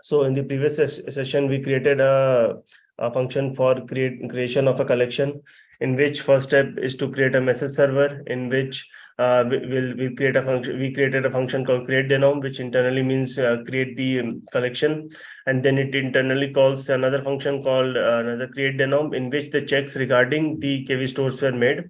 So in the previous session, we created a function for creation of a collection, in which first step is to create a message server, in which we create a function. We created a function called create denom, which internally means create the collection, and then it internally calls another function called another create denom, in which the checks regarding the KV stores were made.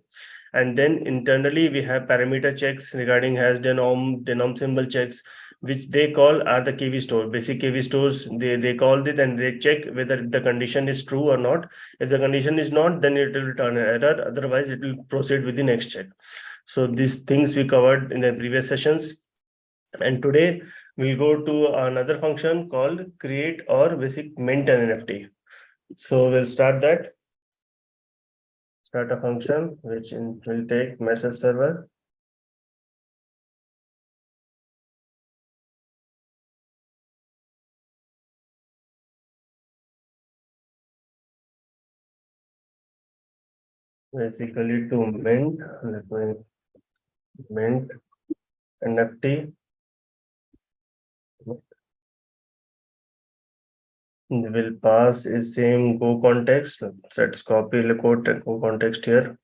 And then internally we have parameter checks regarding hash denom symbol checks, which they call are the KV store, basic KV stores. They call it and they check whether the condition is true or not. If the condition is not, then it will return an error. Otherwise, it will proceed with the next check. So these things we covered in the previous sessions. And today we'll go to another function called create or basic mint an NFT. So we'll start that. Start a function which will take message server. Basically to mint, let me mint NFT. Will pass is same go context. Let's copy the code go context here.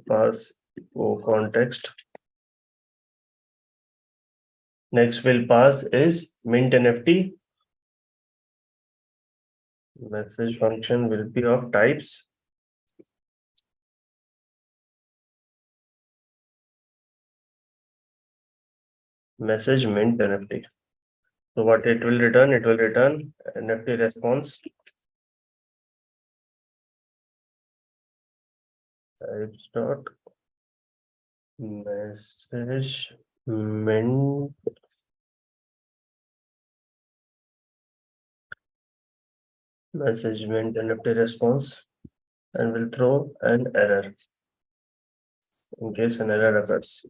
Pass go context. Next will pass is mint NFT. Message function will be of types message mint NFT. So what it will return? It will return NFT response types dot message mint message mint NFT response, and will throw an error in case an error occurs.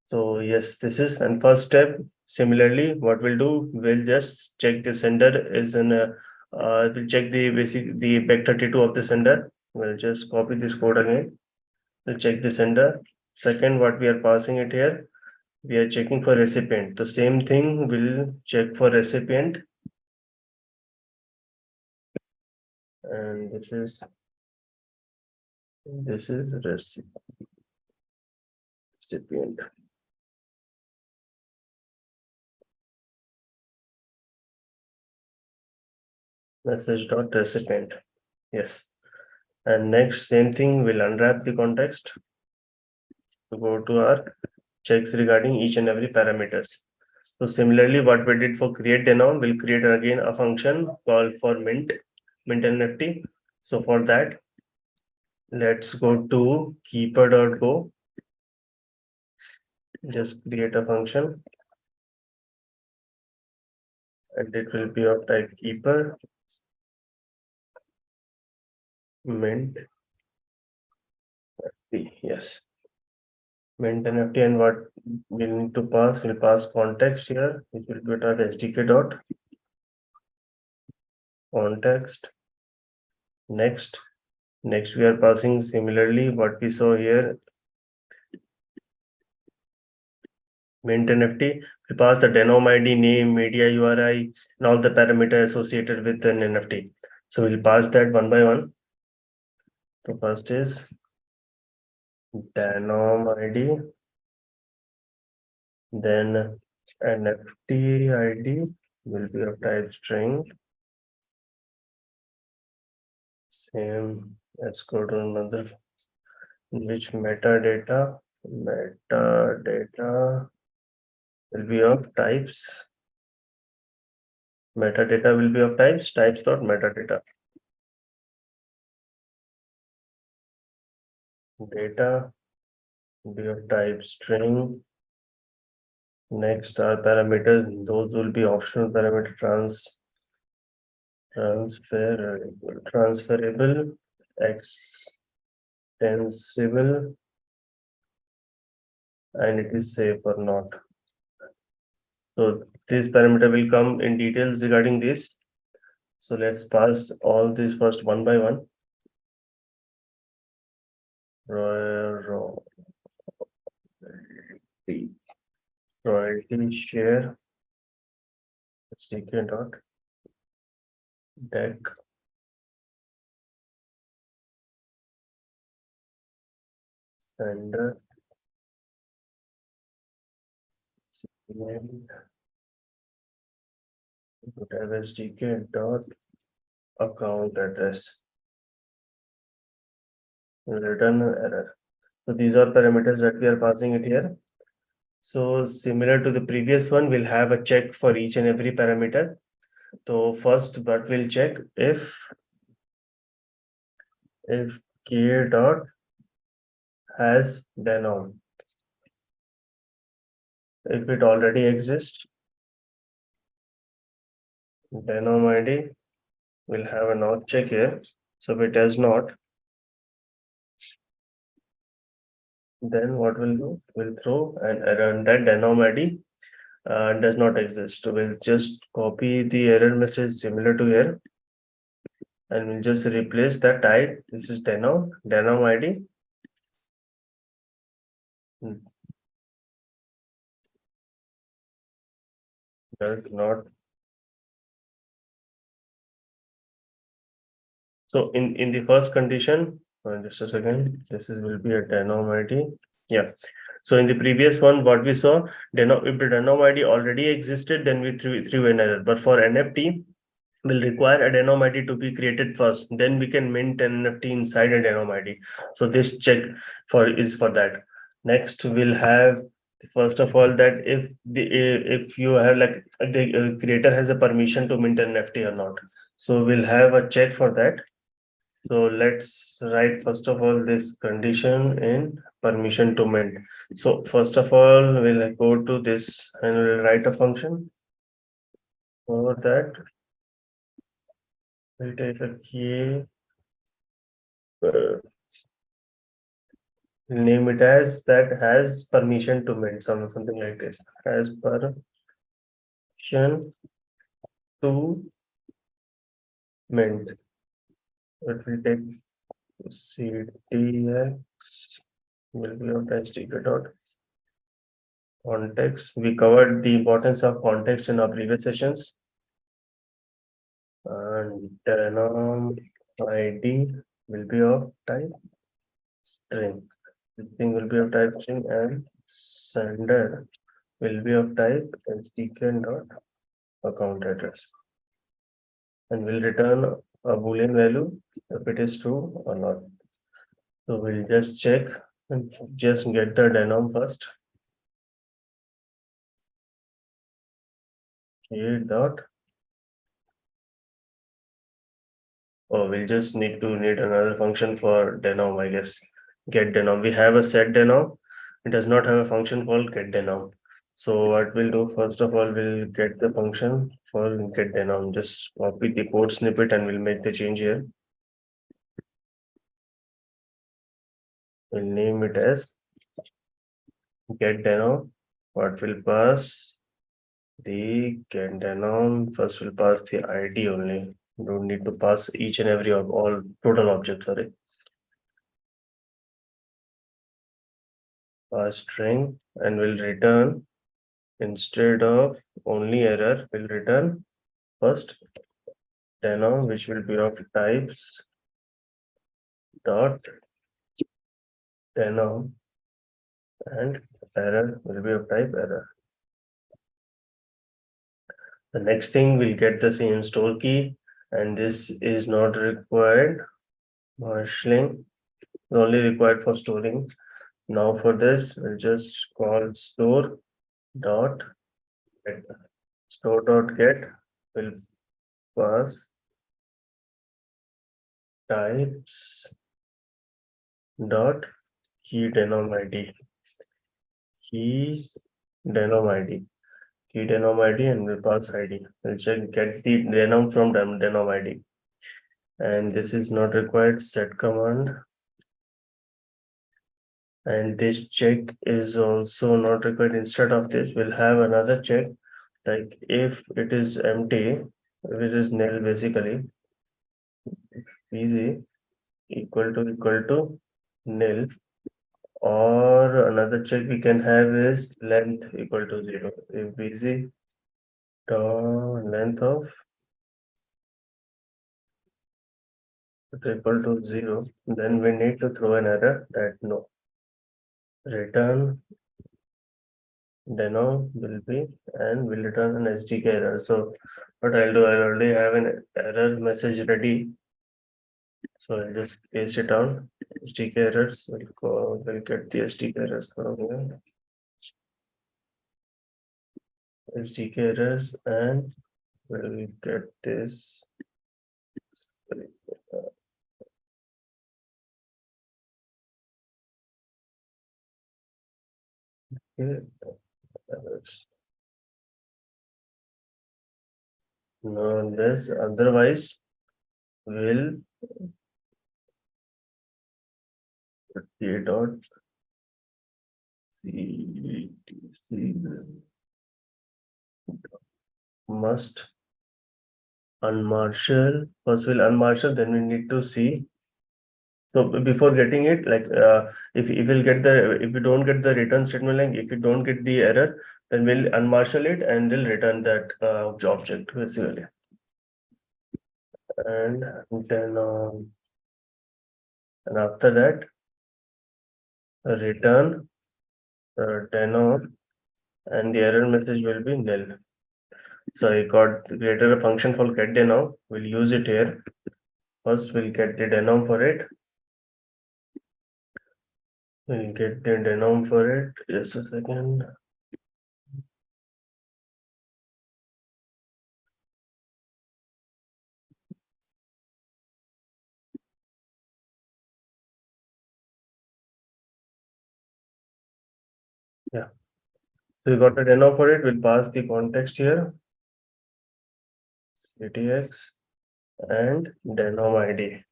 So yes, this is and first step. Similarly, what we'll do, we'll just check the sender is in a, we'll check the bec32 of the sender. We'll just copy this code again. We'll check the sender. Second, what we are passing it here, we are checking for recipient. The same thing we'll check for recipient. And this is recipient. Message dot recipient. Yes. And next, same thing, we'll unwrap the context to go to our checks regarding each and every parameters. So similarly, what we did for create denom, we'll create again a function called for mint NFT. So for that, let's go to keeper.go. Just create a function, and it will be of type keeper mint NFT. Yes, mint NFT, and what we need to pass, we'll pass context here, which will be our SDK dot context. Next we are passing similarly what we saw here, mint NFT. We pass the denom ID, name, media URI, and all the parameters associated with an NFT. So we'll pass that one by one. So first is denom ID, then NFT ID will be of type string. Same. Let's go to another, which metadata will be of types. Metadata will be of types dot metadata. Data will be of type string. Next are parameters. Those will be optional parameter transferable, extensible, and it is safe or not. So this parameter will come in details regarding this. So let's pass all these first one by one. Royalty share SDK dot deck sender SDK dot account address. Return error. So these are parameters that we are passing it here. So similar to the previous one, we'll have a check for each and every parameter. So first, what we'll check if k dot has denom. If it already exists, denom ID will have a not check here. So if it does not, then what we'll do? We'll throw an error and that denom ID does not exist. So we'll just copy the error message similar to here and we'll just replace the type. This is denom ID. Does not. So in the first condition, just a second, this is will be a denom ID. Yeah. So in the previous one, what we saw, if the denom ID already existed, then we threw an error. But for NFT, will require a denom ID to be created first. Then we can mint an NFT inside a denom ID. So this check is for that. Next, we'll have first of all that if you have like the creator has a permission to mint an NFT or not. So we'll have a check for that. So let's write first of all this condition in permission to mint. So first of all, we'll go to this and we'll write a function for that. We'll take a key, name it as that has permission to mint, something like this. Has permission to mint. It will take ctx will be of SDK dot context. We covered the importance of context in our previous sessions. And denom ID will be of type string. The thing will be of type string and sender will be of type SDK dot account address. And will return a boolean value if it is true or not. So we'll just check and just get the denom first. K dot. Oh, we'll just need another function for denom, I guess. Get denom. We have a set denom. It does not have a function called get denom. So what we'll do first of all, we'll get the function for get denom. Just copy the code snippet and we'll make the change here. We'll name it as get denom. What will pass the get denom? First we'll pass the ID only. Don't need to pass each and every all total objects. Sorry. Pass string and will return instead of only error will return first denom, which will be of types dot denom and error will be of type error. The next thing we'll get the same store key and this is not required. Marshalling is only required for storing. Now for this we'll just call store dot get. Store dot get will pass types dot key denom ID. Key denom ID. Key denom ID and we'll pass ID. We'll check get the denom from denom ID. And this is not required. Set command. And this check is also not required. Instead of this, we'll have another check. Like if it is empty, which is nil basically, easy equal to nil. Or another check we can have is length equal to 0. If busy length of equal to 0, then we need to throw an error that no, return denom will be, and will return an SDK error. So what I'll do, I already have an error message ready. So I'll just paste it down. SDK errors, we'll get the SDK errors from here. SDK errors, and we'll get this. Okay, errors. No, this otherwise will a dot ctc must unmarshal. First we'll unmarshal, then we need to see. So before getting it, like if we'll get the, if we don't get the return statement, like if you don't get the error, then we'll unmarshal it and we'll return that object basically. And then and after that return denom, and the error message will be nil. So I got created a function called get denom. We'll use it here. First we'll get the denom for it. We'll get the denom for it. Just a second. Yeah. So we got a denom for it. We'll pass the context here. CTX and denom ID.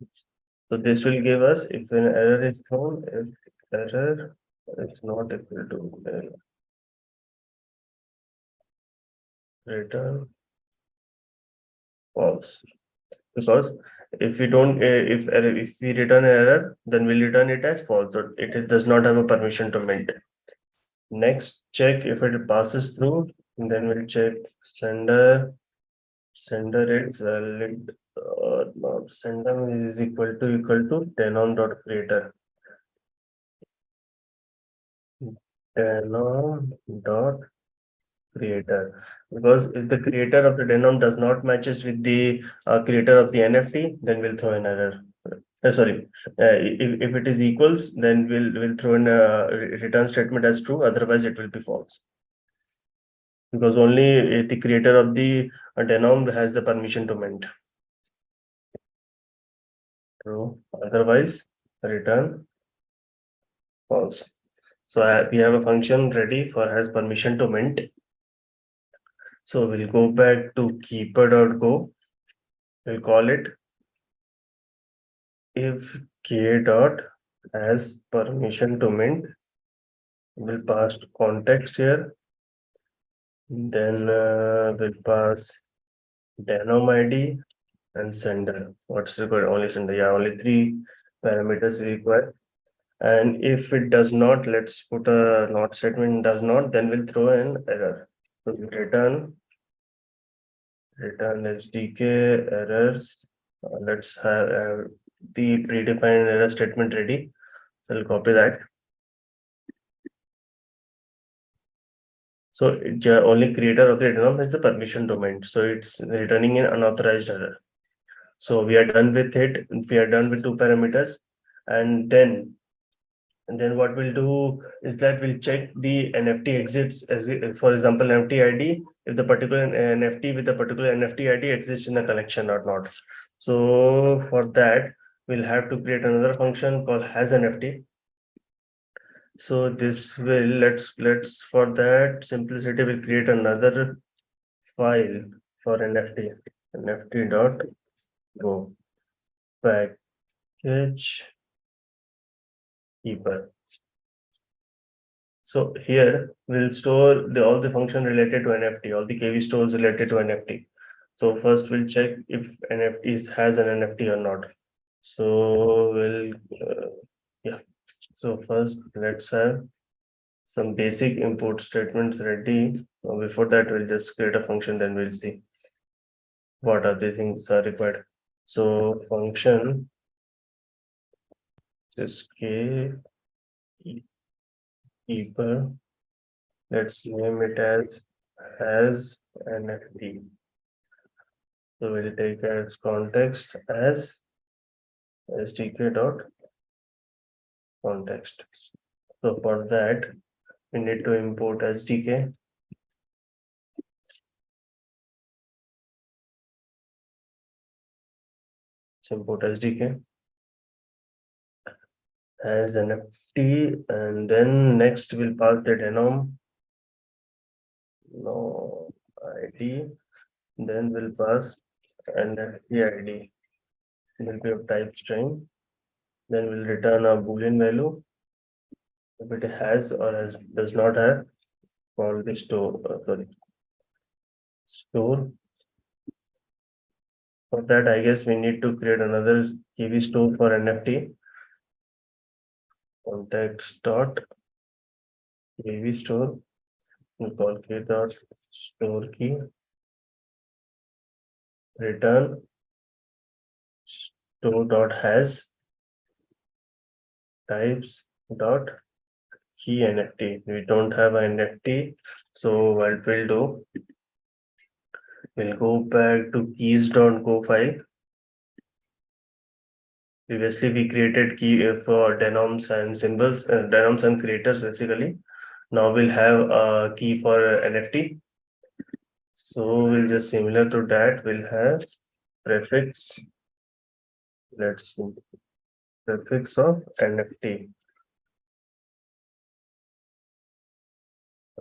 So this will give us if an error is thrown, if error is not equal to return false. Because if we don't, if we return an error, then we'll return it as false. So it does not have a permission to mint. Next, check if it passes through, and then we'll check sender is valid or not. Sender is equal to denom dot creator. Denom dot creator, because if the creator of the denom does not matches with the creator of the NFT, then we'll throw an error. Sorry, if it is equals, then we'll throw in a return statement as true. Otherwise, it will be false, because only the creator of the denom has the permission to mint. True. Otherwise, return false. So we have a function ready for has permission to mint. So we'll go back to keeper.go. We'll call it if k dot has permission to mint. We'll pass context here. Then we'll pass denom ID and sender. What's required? Only sender. Yeah, only 3 parameters required. And if it does not, let's put a not statement does not, then we'll throw an error. So we return SDK errors. Let's have the predefined error statement ready. So I'll copy that. So only creator of the denom has the permission domain. So it's returning an unauthorized error. So we are done with it. We are done with 2 parameters. And then what we'll do is that we'll check the NFT exits as, for example, NFT ID, if the particular NFT with the particular NFT ID exists in a collection or not. So for that, we'll have to create another function called has NFT. So this will let's for that simplicity we'll create another file for NFT. NFT dot go package keeper. So here we'll store all the function related to NFT, all the KV stores related to NFT. So first we'll check if NFT has an NFT or not. So we'll yeah. So first let's have some basic import statements ready. Before that, we'll just create a function, then we'll see what are the things are required. So function is keeper. Let's name it as NFT. So we'll take as context as sdk dot context. So for that, we need to import SDK. Let's import SDK as NFT, and then next we'll pass the denom no ID. Then we'll pass NFT ID. Will be of type string. Then we'll return a boolean value. If it has or does not have, call the store. For that, I guess we need to create another key store for NFT. Context dot key store. We call key dot store key. Return store dot has types dot key NFT. We don't have an NFT, so what we'll do, we'll go back to keys.go file. Previously, we created key for denoms and symbols, denoms and creators basically. Now we'll have a key for NFT. So we'll just similar to that, we'll have prefix. Let's see, prefix of NFT,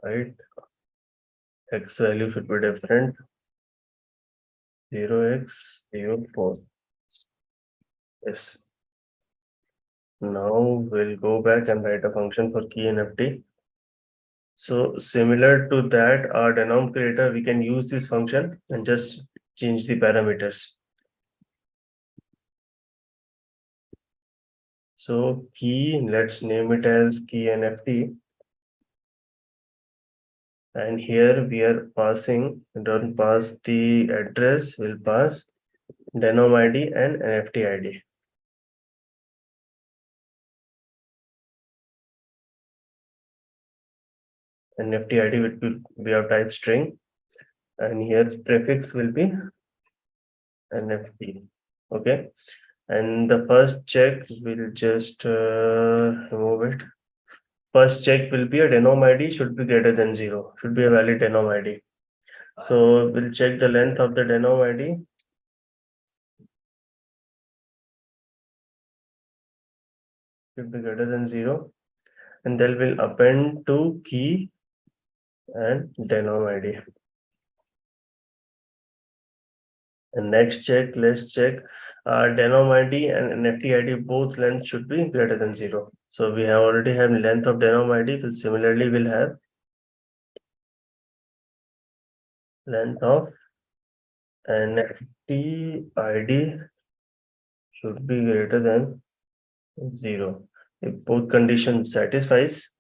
right? X value should be different. 0x04. Yes. Now we'll go back and write a function for key NFT. So similar to that, our denom creator, we can use this function and just change the parameters. So key, let's name it as key NFT. And here we are passing, don't pass the address, we'll pass denom ID and NFT ID. NFT ID will be of type string, and here prefix will be NFT. Okay, and the first check will just remove it. First check will be a denom ID should be greater than 0, should be a valid denom ID. So we'll check the length of the denom ID. Should be greater than 0, and then we'll append to key and denom ID. And next check, let's check denom ID and NFT ID, both length should be greater than 0. So we have already have length of denom ID, will similarly will have length of NFT ID should be greater than 0. If both conditions satisfies,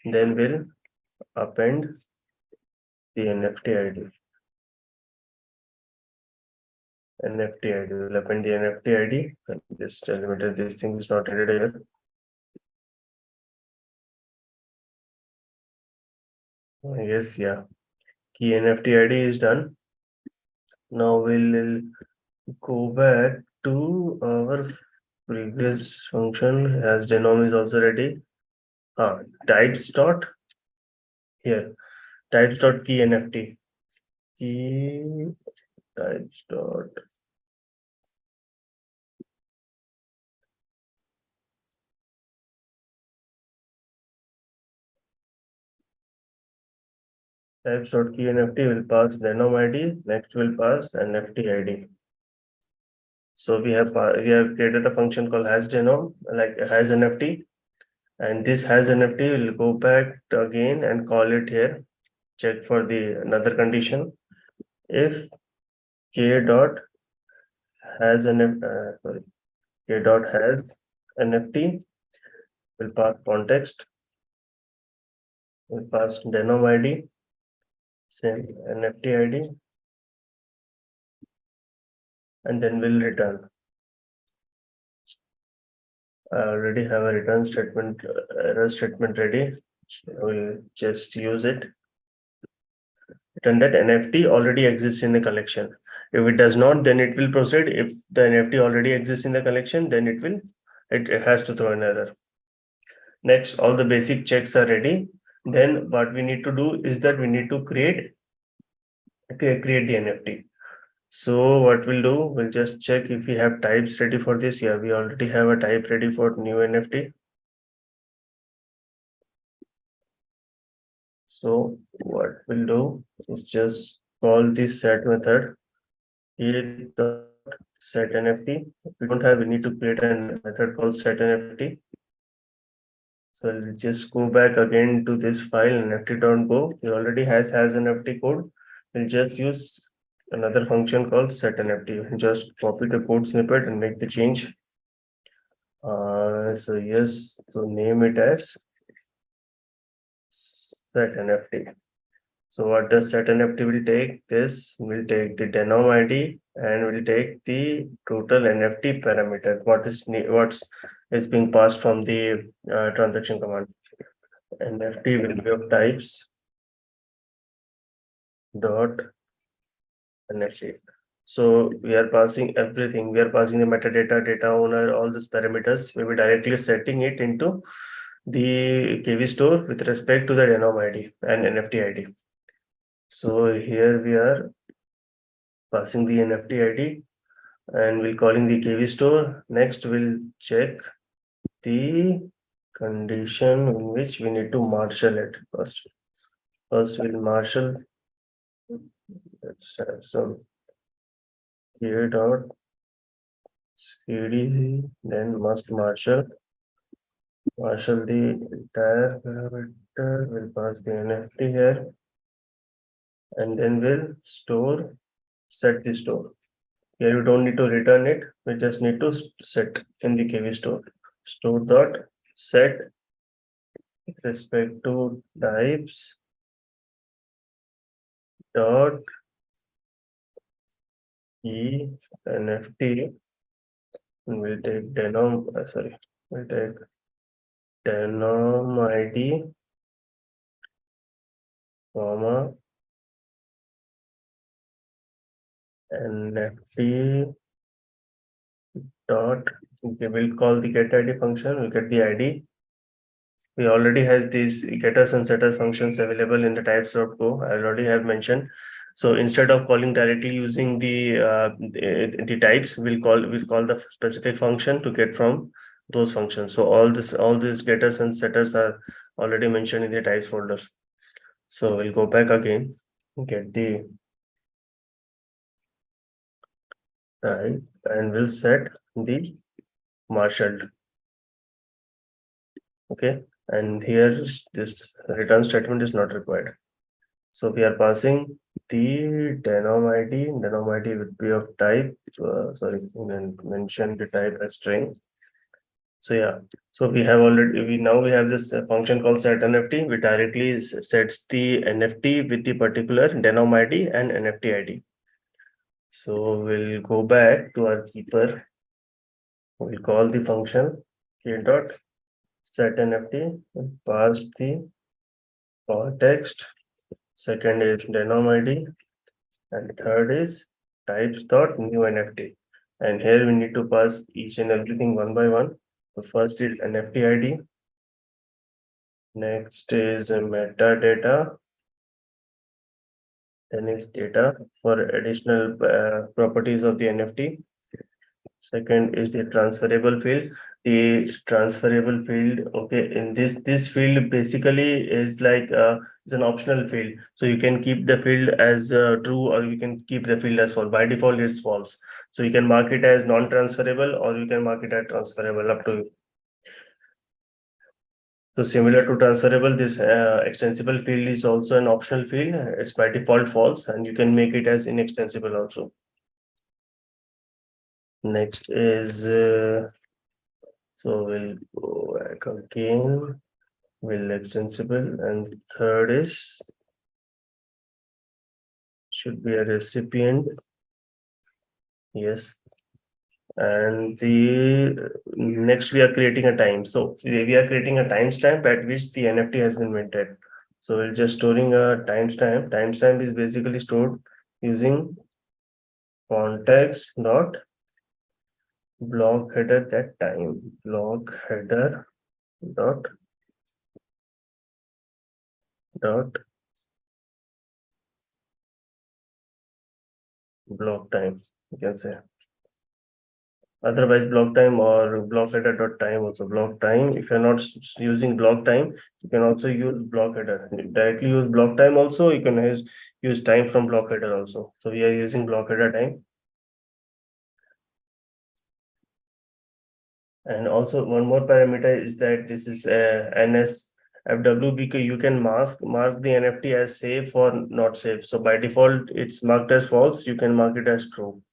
then we'll append the NFT ID. NFT ID will append the NFT ID. Just limiter this thing is not added here. Yes, yeah. Key NFT ID is done. Now we'll go back to our previous function as denom is also ready. Types dot here. Types dot key NFT. Key types dot types dot key NFT will pass denom ID. Next will pass NFT ID. So we have created a function called has denom, like has NFT, and this has NFT will go back again and call it here. Check for the another condition. If k dot has an k dot has NFT will pass context We'll pass denom ID, same NFT ID, and then we'll return. I already have a return statement, error statement ready. So we'll just use it. Return that NFT already exists in the collection. If it does not, then it will proceed. If the NFT already exists in the collection, then it has to throw an error. Next, all the basic checks are ready. Then what we need to do is that we need to create the NFT. So what we'll do, we'll just check if we have types ready for this. Yeah, we already have a type ready for new NFT. So what we'll do is just call this set method here set NFT. If we don't have, we need to create a method called set NFT. So we'll just go back again to this file nft.go. It already has NFT code. We'll just use another function called set NFT. Just copy the code snippet and make the change. So yes, so name it as set NFT. So what does set NFT will take? This will take the denom ID and will take the total NFT parameter. What's being passed from the transaction command. NFT will be of types dot NFT. So we are passing everything. We are passing the metadata, data owner, all these parameters. We will directly setting it into the KV store with respect to the denom ID and NFT ID. So here we are passing the NFT ID and we'll calling the KV store. Next, we'll check the condition in which we need to marshal it first. First, we'll marshal. Let's have some here dot cd, then must marshal the entire parameter. We'll pass the NFT here, and then we'll set the store. Here you don't need to return it. We just need to set in the KV store. Store dot set with respect to types dot e NFT. And we'll take we'll take denom ID, comma NFT dot. Okay, we'll call the get ID function. We'll get the ID. We already have these getters and setters functions available in the types.go. I already have mentioned. So instead of calling directly using the types, we'll call the specific function to get from those functions. So all these getters and setters are already mentioned in the types folder. So we'll go back again, get the type, and we'll set the marshaled. Okay, and here this return statement is not required. So we are passing the denom ID. Denom ID would be of type. Mention the type as string. So yeah, so we have this function called set NFT. We directly sets the NFT with the particular denom ID and NFT ID. So we'll go back to our keeper. We'll call the function k dot set NFT and pass the context. Second is denom ID and third is types dot new NFT. And here we need to pass each and everything one by one. The first is NFT ID. Next is metadata. Then is data for additional properties of the NFT. Second is the transferable field. The transferable field, okay, in this field basically is like it's an optional field. So you can keep the field as true, or you can keep the field as false. By default, it's false. So you can mark it as non-transferable, or you can mark it as transferable, up to you. So similar to transferable, this extensible field is also an optional field. It's by default false, and you can make it as inextensible also. Next is so we'll go back again. will extensible, and third is should be a recipient. Yes. And the next we are creating a time. So we are creating a timestamp at which the NFT has been minted. So we're just storing a timestamp. Timestamp is basically stored using context dot block header that time. Block header dot block time. You can say. Otherwise, block time or block header dot time also block time. If you're not using block time, you can also use block header. Directly use block time also. You can use time from block header also. So we are using block header time. And also one more parameter is that this is NSFW because you can mark the NFT as safe or not safe. So by default, it's marked as false. You can mark it as true.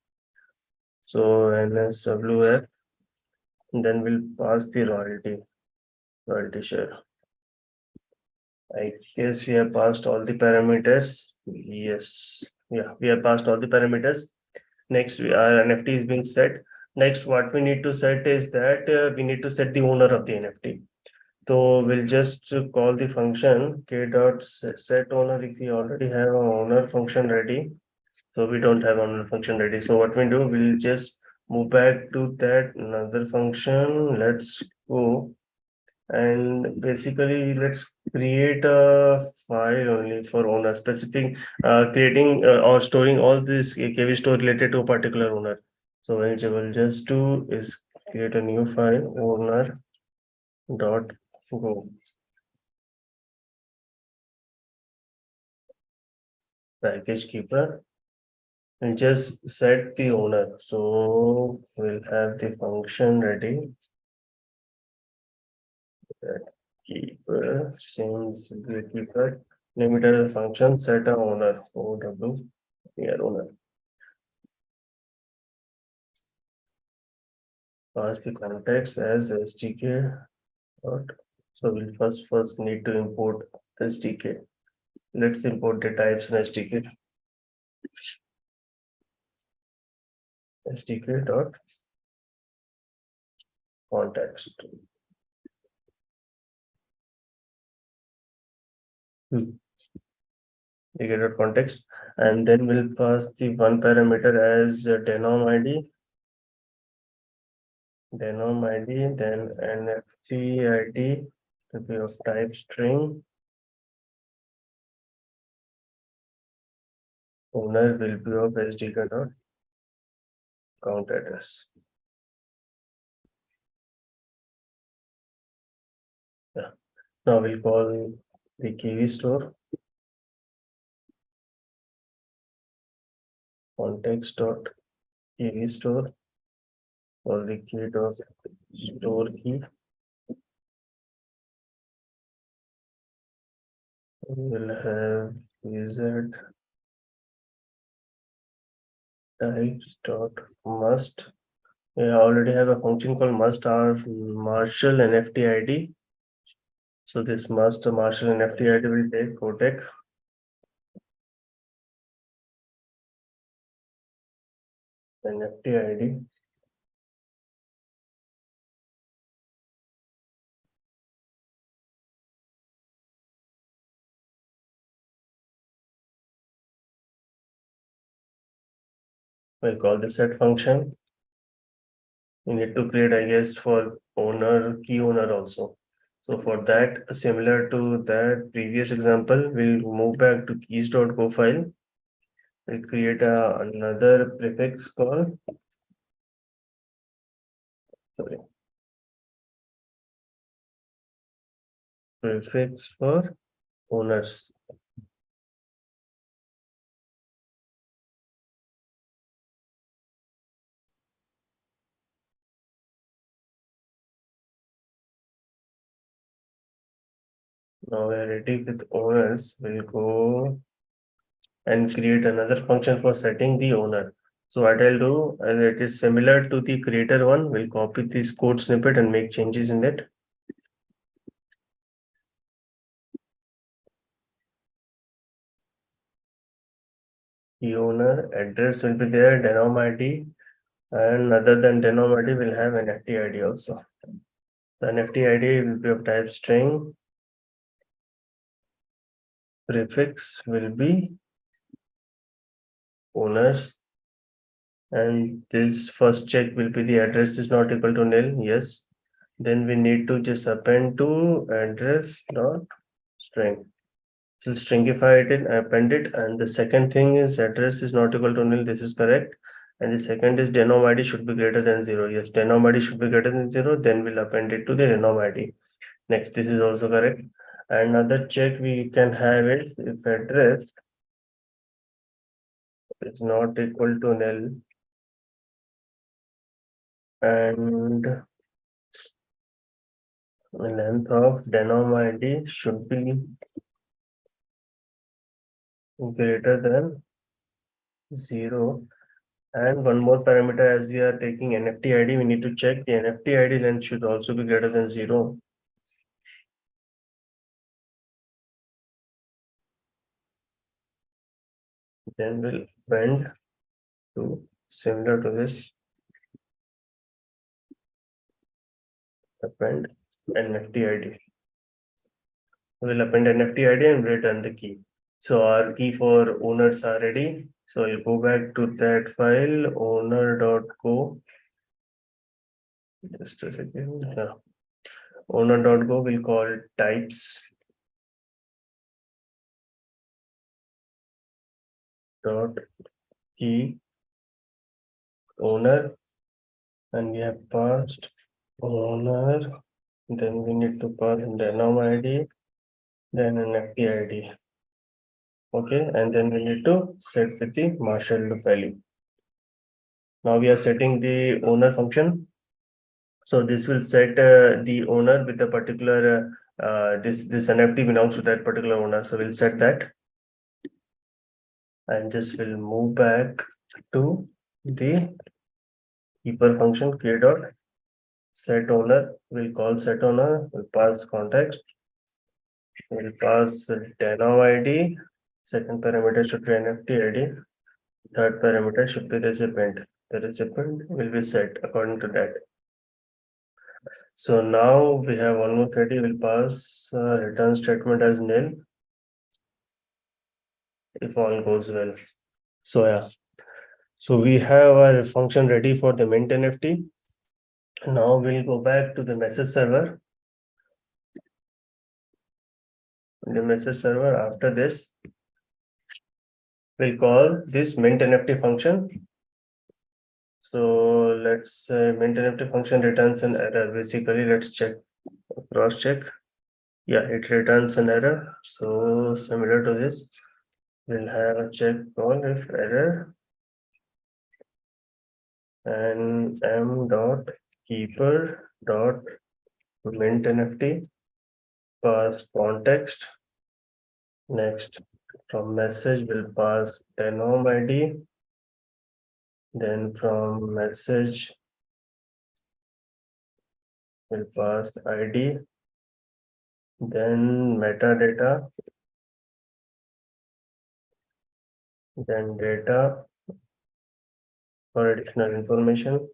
So NSWF, then we'll pass the royalty share. I guess we have passed all the parameters. Yes. Yeah, we have passed all the parameters. Next, our NFT is being set. Next, what we need to set is that we need to set the owner of the NFT. So we'll just call the function k dot set owner if we already have an owner function ready. So we don't have owner function ready. So what we do, we'll just move back to that another function. Let's go and basically let's create a file only for owner specific creating or storing all this kv store related to a particular owner. So what I will just do is create a new file owner dot go package keeper and just set the owner. So we'll have the function ready that keeper same keeper limiter function set a owner ow here owner. Pass the context as SDK dot. So we'll first need to import SDK. Let's import the types in SDK. SDK dot context. SDK dot context, and then we'll pass the one parameter as denom ID, then NFT ID to be of type string. Owner will be of SDK dot count address. Yeah. Now we'll call the KV store context dot KV store or the key dot store key. We'll have wizard types dot must. We already have a function called must are Marshall NFT ID. So this must Marshall NFT ID will take Kotek. NFT ID. We'll call the set function. We need to create, I guess, for owner, key owner also. So for that, similar to that previous example, we'll move back to keys.go file. We'll create another prefix call. Sorry. Prefix for owners. Now we are ready with owners. We'll go and create another function for setting the owner. So what I'll do, as it is similar to the creator one, we'll copy this code snippet and make changes in it. key owner, address will be there, denom ID, and other than denom ID, we'll have NFT ID also. The NFT ID will be of type string, prefix will be owners, and this first check will be the address is not equal to nil. Yes. Then we need to just append to address dot string. So stringify it and append it. And the second thing is address is not equal to nil. This is correct. And the second is denom ID should be greater than 0. Yes, denom ID should be greater than 0. Then we'll append it to the denom ID. Next, this is also correct. Another check we can have is if address is not equal to nil and length of denom ID should be greater than 0. And one more parameter, as we are taking NFT ID, we need to check the NFT ID length should also be greater than 0. Then we'll append to similar to this, append NFT ID. We'll append NFT ID and return the key. So our key for owners are ready. So you go back to that file, owner.go. Just a second. Yeah. Owner.go will call types dot key owner, and we have passed owner. Then we need to pass denom ID, then an FT ID. Okay, and then we need to set with the marshal value. Now we are setting the owner function. So this will set the owner with a particular this NFT belongs to that particular owner. So we'll set that, and this will move back to the keeper function create dot set owner. We'll call set owner. We'll pass context. We'll pass denom ID. Second parameter should be NFT ID. Third parameter should be recipient. The recipient will be set according to that. So now we have almost ready. We'll pass return statement as nil if all goes well. So yeah, so we have our function ready for the mint NFT. Now we'll go back to the message server. The message server after this, we'll call this mint NFT function. So let's say mint NFT function returns an error. Basically, let's check, cross check. Yeah, it returns an error. So similar to this, we'll have a check call if error and m dot keeper dot mint NFT pass context. Next, from message we'll pass denom ID. Then from message we'll pass ID. Then metadata. Then data for additional information.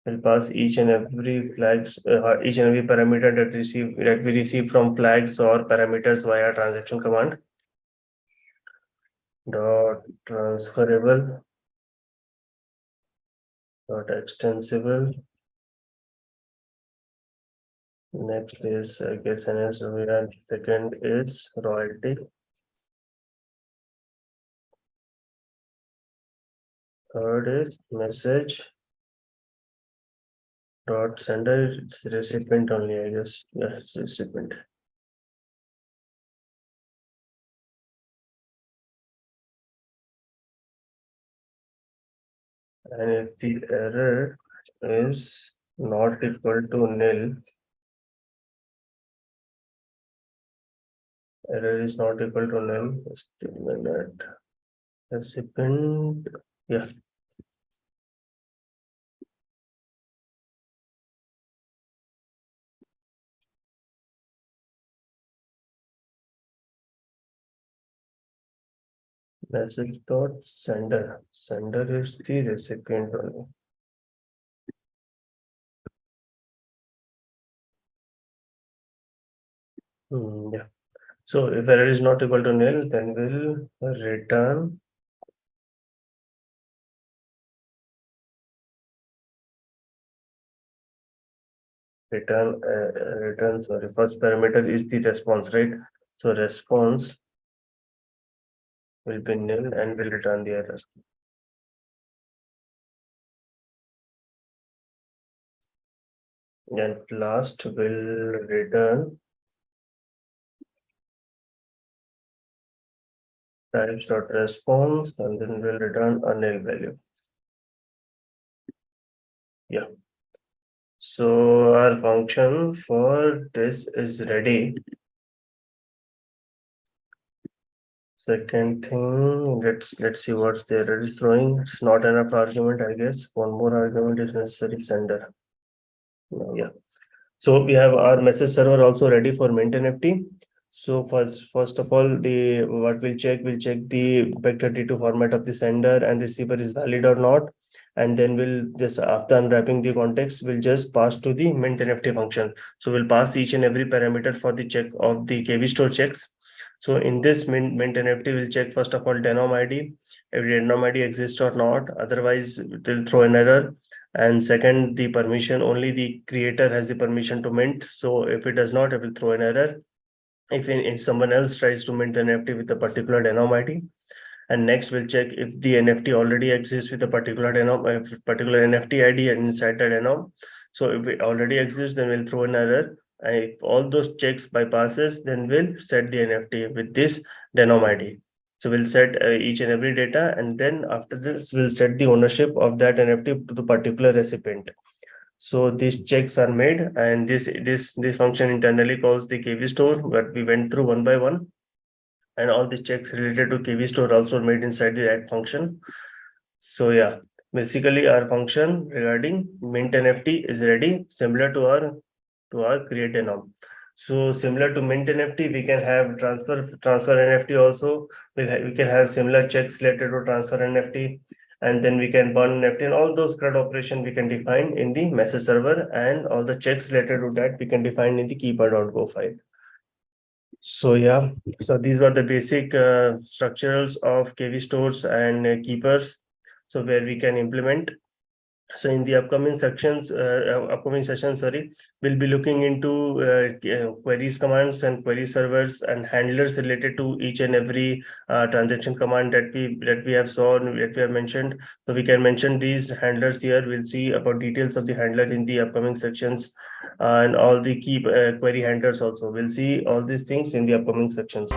We'll pass each and every parameter that we receive from flags or parameters via transaction command. Dot transferable. Dot extensible. Next is I guess and second is royalty. Third is message. Dot sender, it's recipient only, I guess. Yeah, it's recipient. And if the error is not equal to nil, error is not equal to nil, just a minute. Recipient, yeah. Message dot sender. Sender is the recipient only. Yeah. So if error is not equal to nil, then we'll return return, sorry, first parameter is the response, right? So response will be nil and will return the error. And last will return types dot response and then will return a nil value. Yeah. So our function for this is ready. Second thing, let's see what's the error is throwing. It's not enough argument, I guess. One more argument is necessary, sender. Yeah. So we have our message server also ready for Mint NFT. So first of all, the what we'll check the bec32 format of the sender and receiver is valid or not. And then we'll just, after unwrapping the context, we'll just pass to the Mint NFT function. So we'll pass each and every parameter for the check of the KV store checks. So in this Mint NFT, we'll check first of all denom ID, if denom ID exists or not. Otherwise, it will throw an error. And second, the permission, only the creator has the permission to mint. So if it does not, it will throw an error. If someone else tries to mint an NFT with a particular denom ID, and next we'll check if the NFT already exists with a particular denom, particular NFT ID and inside the denom. So if it already exists, then we'll throw an error. And if all those checks bypasses, then we'll set the NFT with this denom ID. So we'll set each and every data, and then after this, we'll set the ownership of that NFT to the particular recipient. So these checks are made, and this function internally calls the KV store, but we went through one by one, and all the checks related to KV store also made inside the add function. So yeah, basically our function regarding mint NFT is ready, similar to our create denom. So similar to mint NFT, we can have transfer NFT also. We can have similar checks related to transfer NFT, and then we can burn NFT, and all those CRUD operation we can define in the message server, and all the checks related to that we can define in the keeper.go file. So yeah, so these were the basic structurals of KV stores and keepers. So where we can implement. So in the upcoming session, sorry, we'll be looking into queries commands and query servers and handlers related to each and every transaction command that we have saw, that we have mentioned. So we can mention these handlers here. We'll see about details of the handler in the upcoming sections, and all the key query handlers also. We'll see all these things in the upcoming sections.